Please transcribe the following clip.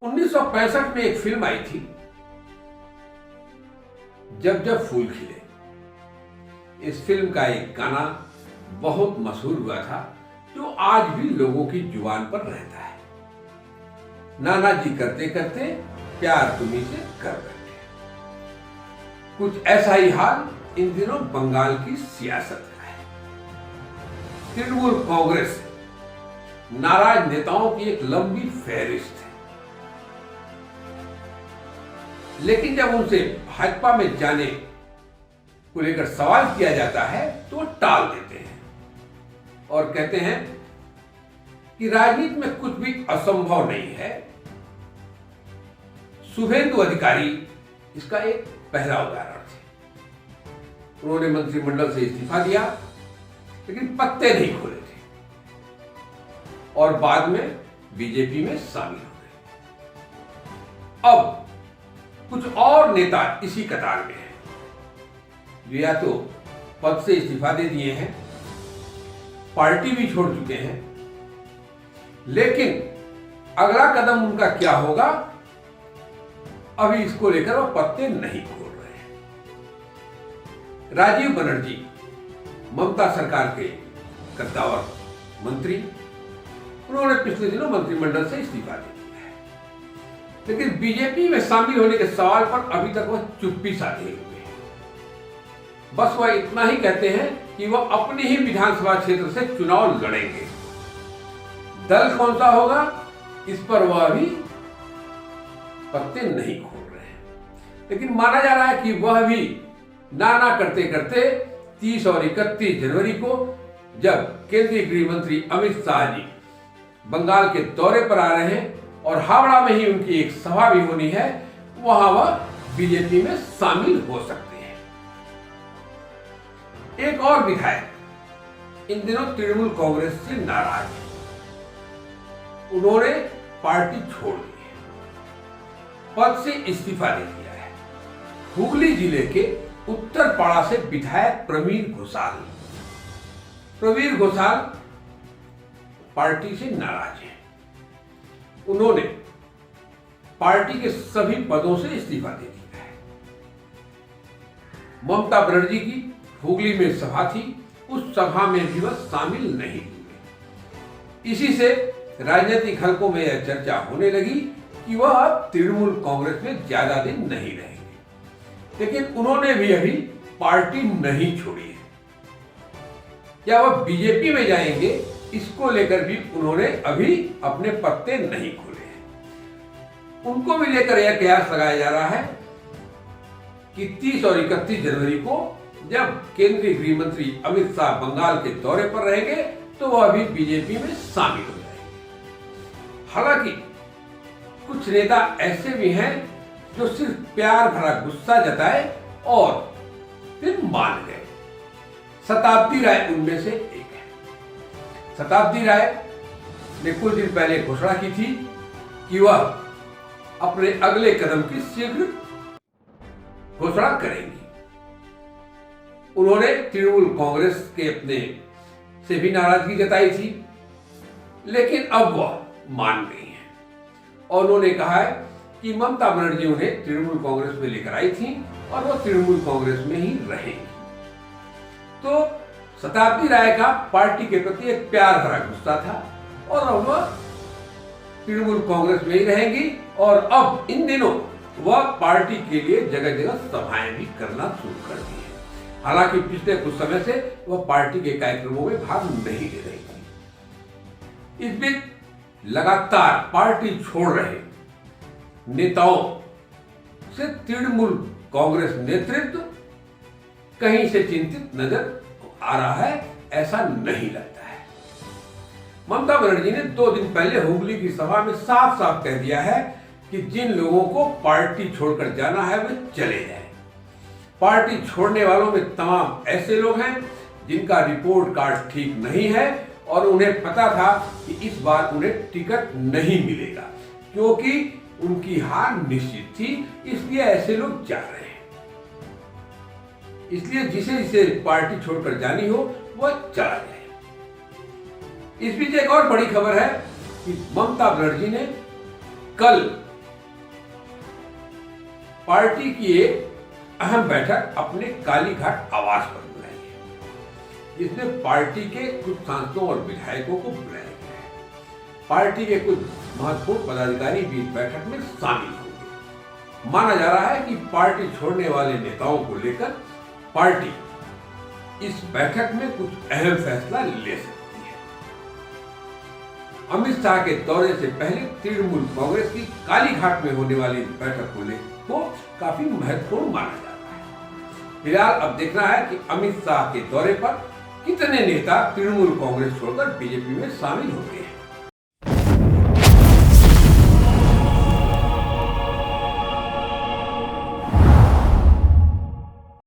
1965 में एक फिल्म आई थी, जब जब फूल खिले। इस फिल्म का एक गाना बहुत मशहूर हुआ था, जो आज भी लोगों की जुबान पर रहता है। नाना जी करते करते प्यार तुम्हीं से कर बैठे। कुछ ऐसा ही हाल इन दिनों बंगाल की सियासत का है। तृणमूल कांग्रेस नाराज नेताओं की एक लंबी फहरिस्त है, लेकिन जब उनसे भाजपा में जाने को लेकर सवाल किया जाता है तो टाल देते हैं और कहते हैं कि राजनीति में कुछ भी असंभव नहीं है। शुभेंदु अधिकारी इसका एक पहला उदाहरण थे। उन्होंने मंत्रिमंडल से इस्तीफा दिया, लेकिन पत्ते नहीं खोले थे और बाद में बीजेपी में शामिल हो गए। अब कुछ और नेता इसी कतार में हैं, जो या तो पद से इस्तीफा दे दिए हैं, पार्टी भी छोड़ चुके हैं, लेकिन अगला कदम उनका क्या होगा, अभी इसको लेकर वो पत्ते नहीं खोल रहे हैं। राजीव बनर्जी ममता सरकार के कद्दावर मंत्री, उन्होंने पिछले दिनों मंत्रिमंडल से इस्तीफा दे दिया है, लेकिन बीजेपी में शामिल होने के सवाल पर अभी तक वह चुप्पी साधे हुए हैं। बस वह इतना ही कहते हैं कि वह अपने ही विधानसभा क्षेत्र से चुनाव लड़ेंगे। दल कौन सा होगा, इस पर वह अभी पत्ते नहीं खोल रहे हैं, लेकिन माना जा रहा है कि वह भी नाना करते करते 30 और 31 जनवरी को, जब केंद्रीय गृह मंत्री अमित शाह जी बंगाल के दौरे पर आ रहे हैं और हावड़ा में ही उनकी एक सभा भी होनी है, वहां वह बीजेपी में शामिल हो सकते हैं। एक और विधायक इन दिनों तृणमूल कांग्रेस से नाराज है। उन्होंने पार्टी छोड़ दी है, पद से इस्तीफा दे दिया है। हुगली जिले के उत्तरपाड़ा से विधायक प्रवीर घोषाल पार्टी से नाराज हैं। उन्होंने पार्टी के सभी पदों से इस्तीफा दे दिया है। ममता बनर्जी की हुगली में सभा थी, उस सभा में भी वह शामिल नहीं हुए। इसी से राजनीतिक हलकों में यह चर्चा होने लगी कि वह अब तृणमूल कांग्रेस में ज्यादा दिन नहीं रहेंगे, लेकिन उन्होंने भी अभी पार्टी नहीं छोड़ी है। क्या वह बीजेपी में जाएंगे, इसको लेकर भी उन्होंने अभी अपने पत्ते नहीं खोले हैं। उनको भी लेकर यह कयास लगाया जा रहा है कि 30 और 31 जनवरी को जब केंद्रीय गृह मंत्री अमित शाह बंगाल के दौरे पर रहेंगे, तो वह अभी बीजेपी में शामिल हो जाएंगे। हालांकि कुछ नेता ऐसे भी हैं जो सिर्फ प्यार भरा गुस्सा जताए और फिर मान गए। शताब्दी राय उनमें से एक है। शताब्दी राय ने कुछ दिन पहले घोषणा की थी कि वह अपने अगले कदम की शीघ्र घोषणा करेंगी। उन्होंने तृणमूल कांग्रेस के अपने से भी नाराजगी जताई थी, लेकिन अब वह मान गई हैं और उन्होंने कहा है कि ममता बनर्जी उन्हें तृणमूल कांग्रेस में लेकर आई थी और वह तृणमूल कांग्रेस में ही रहेंगी। तो शताब्दी राय का पार्टी के प्रति एक प्यार भरा गुस्सा था और अब वह तृणमूल कांग्रेस में ही रहेंगी और अब इन दिनों वह पार्टी के लिए जगह जगह सभाएं भी करना शुरू कर दी है। हालांकि पिछले कुछ समय से वह पार्टी के कार्यक्रमों में भाग नहीं ले रही थी। इस बीच लगातार पार्टी छोड़ रहे नेताओं से तृणमूल कांग्रेस नेतृत्व कहीं से चिंतित नजर आ रहा है, ऐसा नहीं लगता है। ममता बनर्जी ने 2 दिन पहले हुगली की सभा में साफ साफ कह दिया है कि जिन लोगों को पार्टी छोड़कर जाना है वे चले जाएं। पार्टी छोड़ने वालों में तमाम ऐसे लोग हैं जिनका रिपोर्ट कार्ड ठीक नहीं है और उन्हें पता था कि इस बार उन्हें टिकट नहीं मिलेगा, क्योंकि उनकी हार निश्चित थी, इसलिए ऐसे लोग जा रहे हैं। इसलिए जिसे जिसे पार्टी छोड़कर जानी हो वह चला जाए। इस बीच एक और बड़ी खबर है कि ममता बनर्जी ने कल पार्टी की एक अहम बैठक अपने कालीघाट आवास पर बुलाई है, जिसमें पार्टी के कुछ सांसदों और विधायकों को बुलाया गया है। पार्टी के कुछ महत्वपूर्ण पदाधिकारी भी इस बैठक में शामिल होंगे। माना जा रहा है कि पार्टी छोड़ने वाले नेताओं को लेकर पार्टी इस बैठक में कुछ अहम फैसला ले सकती है। अमित शाह के दौरे से पहले तृणमूल कांग्रेस की कालीघाट में होने वाली इस बैठक को काफी महत्वपूर्ण माना जाता है। फिलहाल अब देखना है कि अमित शाह के दौरे पर कितने नेता तृणमूल कांग्रेस छोड़कर बीजेपी में शामिल होते हैं।